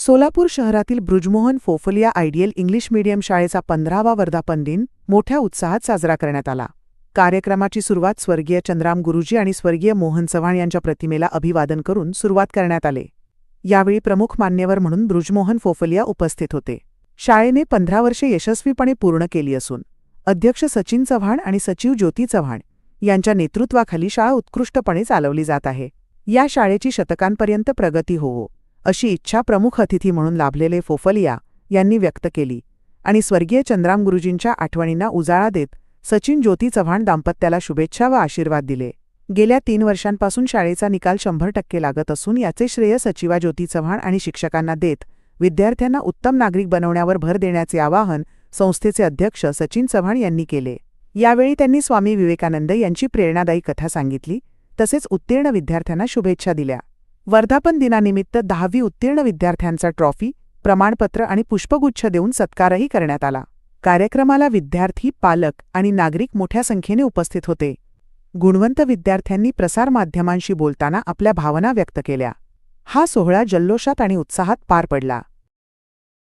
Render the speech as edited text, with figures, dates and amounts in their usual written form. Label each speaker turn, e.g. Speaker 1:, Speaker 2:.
Speaker 1: सोलापूर शहरातील Brijmohan फोफलिया ideal English medium शाळेचा 15वा वर्धापन दिन मोठ्या उत्साहात साजरा करण्यात आला. कार्यक्रमाची सुरुवात स्वर्गीय चंद्राम गुरुजी आणि स्वर्गीय मोहन चव्हाण यांच्या प्रतिमेला अभिवादन करून सुरुवात करण्यात आले. यावेळी प्रमुख मान्यवर म्हणून बृजमोहन फोफलिया उपस्थित होते. शाळेने 15 वर्षे यशस्वीपणे पूर्ण केली असून अध्यक्ष सचिन चव्हाण आणि सचिव ज्योती चव्हाण यांच्या नेतृत्वाखाली शाळा उत्कृष्टपणे चालवली जात आहे. या शाळेची शतकांपर्यंत प्रगती होवो अशी इच्छा प्रमुख अतिथी म्हणून लाभलेले फोफलिया यांनी व्यक्त केली आणि स्वर्गीय चंद्राम गुरुजींच्या आठवणींना उजाळा देत सचिन ज्योती चव्हाण दाम्पत्याला शुभेच्छा व आशीर्वाद दिले. गेल्या 3 वर्षांपासून शाळेचा निकाल 100% लागत असून याचे श्रेय सचिवा ज्योती चव्हाण आणि शिक्षकांना देत विद्यार्थ्यांना उत्तम नागरिक बनवण्यावर भर देण्याचे आवाहन संस्थेचे अध्यक्ष सचिन चव्हाण यांनी केले. यावेळी त्यांनी स्वामी विवेकानंद यांची प्रेरणादायी कथा सांगितली तसेच उत्तीर्ण विद्यार्थ्यांना शुभेच्छा दिल्या. वर्धापन दिनानिमित्त 10वी उत्तीर्ण विद्यार्थ्यांचा ट्रॉफी, प्रमाणपत्र आणि पुष्पगुच्छ देऊन सत्कारही करण्यात आला. कार्यक्रमाला विद्यार्थी, पालक आणि नागरिक मोठ्या संख्येने उपस्थित होते. गुणवंत विद्यार्थ्यांनी प्रसारमाध्यमांशी बोलताना आपल्या भावना व्यक्त केल्या. हा सोहळा जल्लोषात आणि उत्साहात पार पडला.